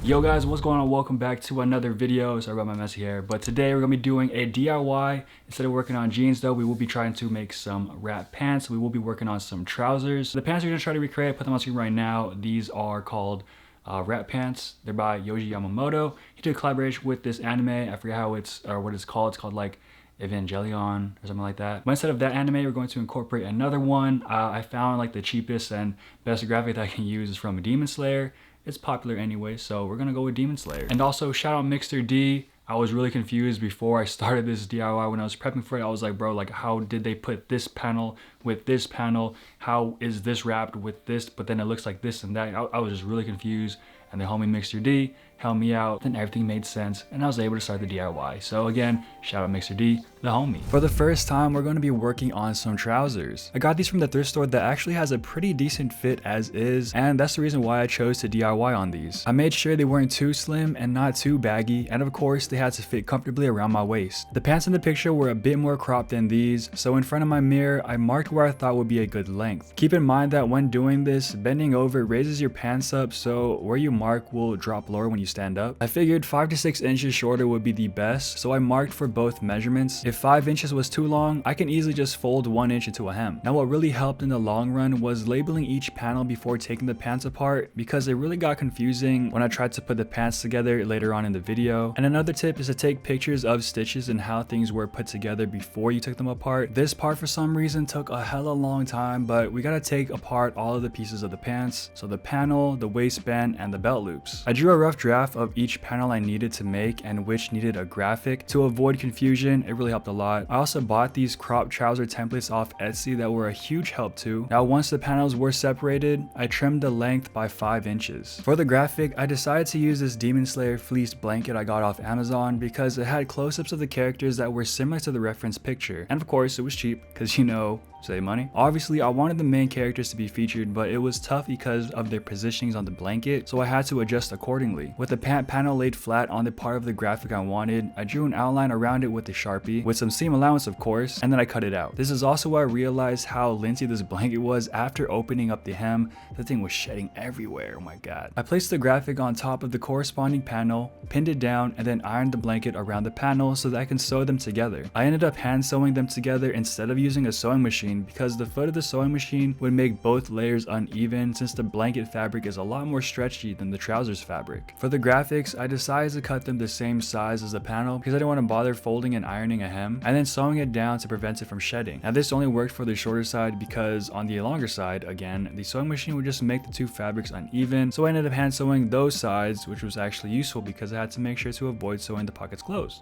Yo guys, what's going on? Welcome back to another video. Sorry about my messy hair, but today we're gonna be doing a DIY. Instead of working on jeans though, we will be trying to make some wrap pants. We will be working on some trousers. The pants we're gonna try to recreate, put them on screen right now. These are called wrap pants. They're by Yohji Yamamoto. He did a collaboration with this anime. I forget how it's or what it's called. It's called like Evangelion or something like that. But instead of that anime, we're going to incorporate another one. I found like the cheapest and best graphic that I can use is from Demon Slayer. It's popular anyway, so we're gonna go with Demon Slayer. And also shout out Mixter D. I was really confused before I started this DIY. When I was prepping for it, I was like, bro, like how did they put this panel with this panel? How is this wrapped with this? But then it looks like this and that. I was just really confused. And the homie Mixter D helped me out. Then everything made sense and I was able to start the DIY. So again, shout out Mixter D, the homie. For the first time, we're going to be working on some trousers. I got these from the thrift store that actually has a pretty decent fit as is, and that's the reason why I chose to DIY on these. I made sure they weren't too slim and not too baggy, and of course they had to fit comfortably around my waist. The pants in the picture were a bit more cropped than these, so in front of my mirror, I marked where I thought would be a good length. Keep in mind that when doing this, bending over raises your pants up, so where you mark will drop lower when you stand up. I figured 5 to 6 inches shorter would be the best, so I marked for both measurements. If 5 inches was too long, I can easily just fold 1 inch into a hem. Now what really helped in the long run was labeling each panel before taking the pants apart, because it really got confusing when I tried to put the pants together later on in the video. And another tip is to take pictures of stitches and how things were put together before you took them apart. This part for some reason took a hella long time, but we gotta take apart all of the pieces of the pants. So the panel, the waistband, and the belt loops. I drew a rough draft of each panel I needed to make and which needed a graphic to avoid confusion. It really helped a lot. I also bought these crop trouser templates off Etsy that were a huge help too. Now once the panels were separated, I trimmed the length by 5 inches. For the graphic, I decided to use this Demon Slayer fleece blanket I got off Amazon because it had close-ups of the characters that were similar to the reference picture. And of course, it was cheap because you know, save money. Obviously, I wanted the main characters to be featured, but it was tough because of their positionings on the blanket, so I had to adjust accordingly. With the pant panel laid flat on the part of the graphic I wanted, I drew an outline around it with a Sharpie, with some seam allowance of course, and then I cut it out. This is also where I realized how linty this blanket was after opening up the hem. The thing was shedding everywhere, oh my god. I placed the graphic on top of the corresponding panel, pinned it down, and then ironed the blanket around the panel so that I can sew them together. I ended up hand sewing them together instead of using a sewing machine because the foot of the sewing machine would make both layers uneven since the blanket fabric is a lot more stretchy than the trousers fabric. For the graphics, I decided to cut them the same size as the panel because I didn't want to bother folding and ironing a hem and then sewing it down to prevent it from shedding. Now this only worked for the shorter side because on the longer side, again, the sewing machine would just make the two fabrics uneven, so I ended up hand sewing those sides, which was actually useful because I had to make sure to avoid sewing the pockets closed.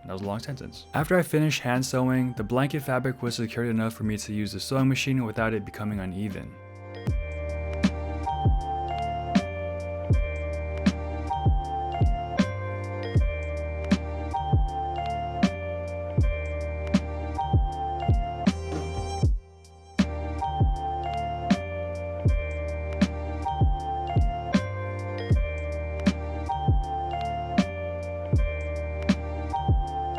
That was a long sentence. After I finished hand sewing, the blanket fabric was secured enough for me to use the sewing machine without it becoming uneven.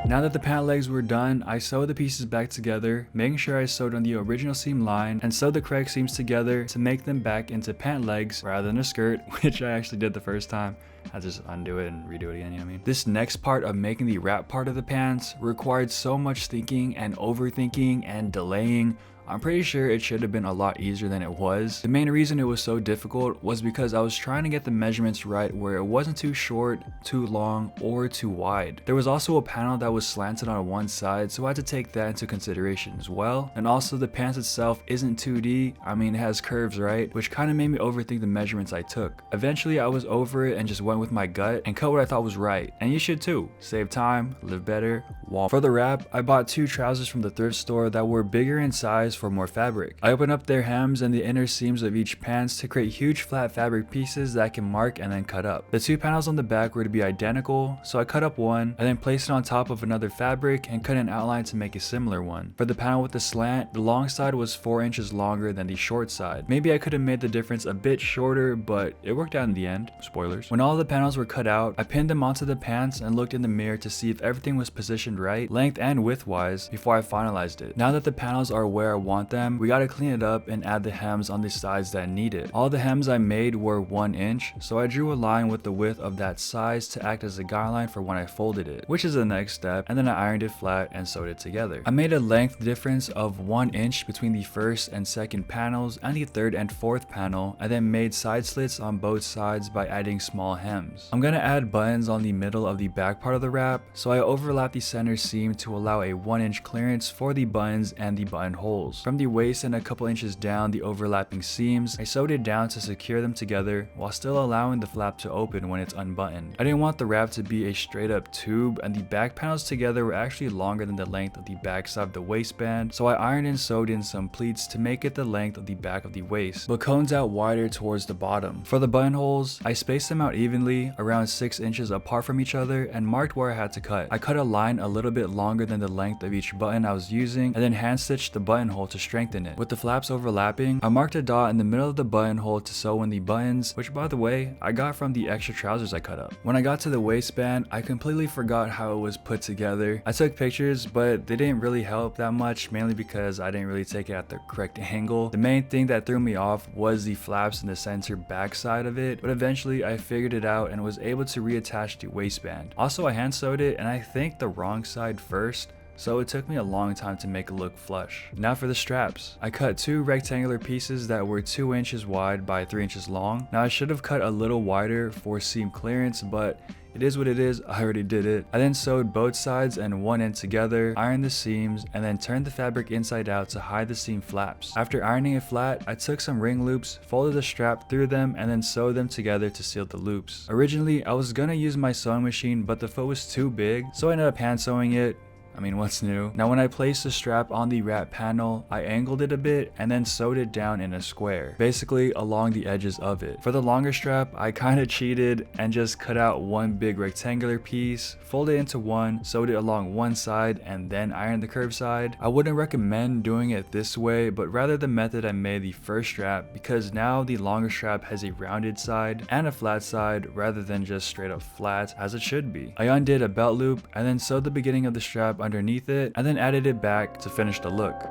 Now that the pant legs were done, I sewed the pieces back together, making sure I sewed on the original seam line and sewed the correct seams together to make them back into pant legs rather than a skirt, which I actually did the first time. I just undo it and redo it again, you know what I mean? This next part of making the wrap part of the pants required so much thinking and overthinking and delaying. I'm pretty sure it should have been a lot easier than it was. The main reason it was so difficult was because I was trying to get the measurements right where it wasn't too short, too long, or too wide. There was also a panel that was slanted on one side, so I had to take that into consideration as well. And also the pants itself isn't 2D, I mean it has curves, right? Which kind of made me overthink the measurements I took. Eventually I was over it and just went with my gut and cut what I thought was right. And you should too. Save time, live better, wall. For the wrap, I bought 2 trousers from the thrift store that were bigger in size for more fabric. I opened up their hems and the inner seams of each pants to create huge flat fabric pieces that I can mark and then cut up. The 2 panels on the back were to be identical, so I cut up one and then placed it on top of another fabric and cut an outline to make a similar one. For the panel with the slant, the long side was 4 inches longer than the short side. Maybe I could have made the difference a bit shorter, but it worked out in the end. Spoilers. When all the panels were cut out, I pinned them onto the pants and looked in the mirror to see if everything was positioned right, length and width wise, before I finalized it. Now that the panels are where I want them, we gotta clean it up and add the hems on the sides that need it. All the hems I made were 1 inch, so I drew a line with the width of that size to act as a guideline for when I folded it, which is the next step, and then I ironed it flat and sewed it together. I made a length difference of 1 inch between the first and second panels and the third and fourth panel, and then made side slits on both sides by adding small hems. I'm gonna add buttons on the middle of the back part of the wrap, so I overlapped the center seam to allow a 1 inch clearance for the buttons and the button holes. From the waist and a couple inches down the overlapping seams, I sewed it down to secure them together while still allowing the flap to open when it's unbuttoned. I didn't want the wrap to be a straight up tube, and the back panels together were actually longer than the length of the back side of the waistband, so I ironed and sewed in some pleats to make it the length of the back of the waist, but cones out wider towards the bottom. For the buttonholes, I spaced them out evenly, around 6 inches apart from each other, and marked where I had to cut. I cut a line a little bit longer than the length of each button I was using, and then hand stitched the buttonhole to strengthen it. With the flaps overlapping, I marked a dot in the middle of the buttonhole to sew in the buttons, which by the way, I got from the extra trousers I cut up. When I got to the waistband, I completely forgot how it was put together. I took pictures, but they didn't really help that much, mainly because I didn't really take it at the correct angle. The main thing that threw me off was the flaps in the center back side of it, but eventually I figured it out and was able to reattach the waistband. Also, I hand sewed it, and I think the wrong side first, so it took me a long time to make it look flush. Now for the straps. I cut 2 rectangular pieces that were 2 inches wide by 3 inches long. Now I should have cut a little wider for seam clearance, but it is what it is, I already did it. I then sewed both sides and one end together, ironed the seams, and then turned the fabric inside out to hide the seam flaps. After ironing it flat, I took some ring loops, folded the strap through them, and then sewed them together to seal the loops. Originally, I was gonna use my sewing machine, but the foot was too big, so I ended up hand sewing it. I mean, what's new? Now when I placed the strap on the wrap panel, I angled it a bit and then sewed it down in a square, basically along the edges of it. For the longer strap, I kinda cheated and just cut out one big rectangular piece, folded it into one, sewed it along one side, and then ironed the curved side. I wouldn't recommend doing it this way, but rather the method I made the first strap, because now the longer strap has a rounded side and a flat side rather than just straight up flat as it should be. I undid a belt loop and then sewed the beginning of the strap underneath it and then added it back to finish the look.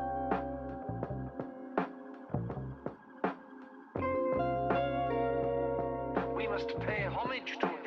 We must pay homage to him.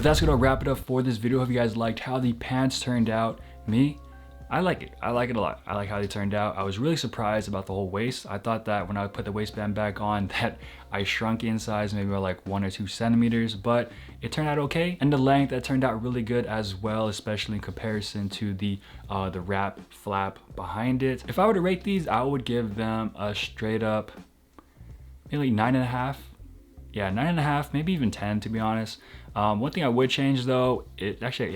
But that's gonna wrap it up for this video. Hope you guys liked how the pants turned out. Me, I like it. I like it a lot. I like how they turned out. I was really surprised about the whole waist. I thought that when I put the waistband back on that I shrunk in size maybe by like 1 or 2 centimeters, but it turned out okay. And the length, that turned out really good as well, especially in comparison to the wrap flap behind it. If I were to rate these, I would give them a straight up maybe 9.5. Yeah, 9.5, maybe even 10 to be honest. One thing I would change though, I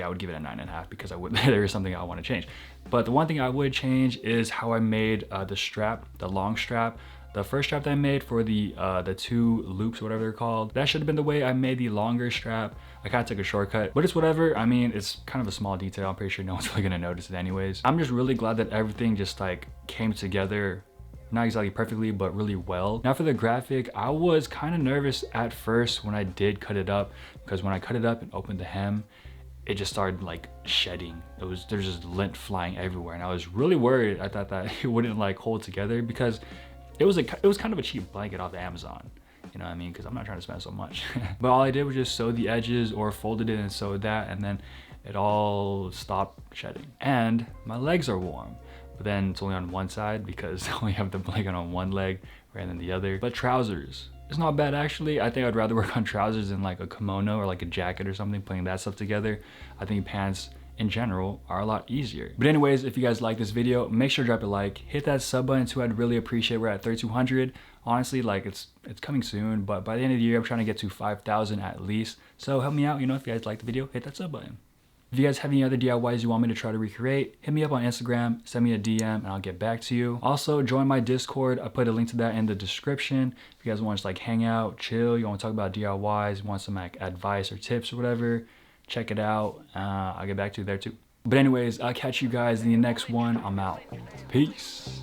would give it a 9.5 because there is something I want to change. But the one thing I would change is how I made the strap, the long strap. The first strap that I made for the 2 loops, whatever they're called, that should have been the way I made the longer strap. I kind of took a shortcut, but it's whatever. I mean, it's kind of a small detail. I'm pretty sure no one's really gonna notice it anyways. I'm just really glad that everything just like came together, not exactly perfectly, but really well. Now for the graphic, I was kind of nervous at first when I did cut it up, because when I cut it up and opened the hem, it just started like shedding. There's just lint flying everywhere, and I was really worried. I thought that it wouldn't like hold together because it was kind of a cheap blanket off Amazon. You know what I mean? Because I'm not trying to spend so much. But all I did was just sew the edges or folded it and sewed that, and then it all stopped shedding. And my legs are warm, but then it's only on one side because I only have the blanket on one leg rather than the other. But trousers, it's not bad actually. I think I'd rather work on trousers than like a kimono or like a jacket or something, putting that stuff together. I think pants in general are a lot easier. But anyways, if you guys like this video, make sure to drop a like, hit that sub button too. I'd really appreciate it. We're at 3,200. Honestly, like it's coming soon, but by the end of the year, I'm trying to get to 5,000 at least. So help me out, you know, if you guys like the video, hit that sub button. If you guys have any other DIYs you want me to try to recreate, hit me up on Instagram, send me a DM, and I'll get back to you. Also, join my Discord. I put a link to that in the description. If you guys want to just like hang out, chill, you want to talk about DIYs, you want some like advice or tips or whatever, check it out. I'll get back to you there too. But anyways, I'll catch you guys in the next one. I'm out. Peace.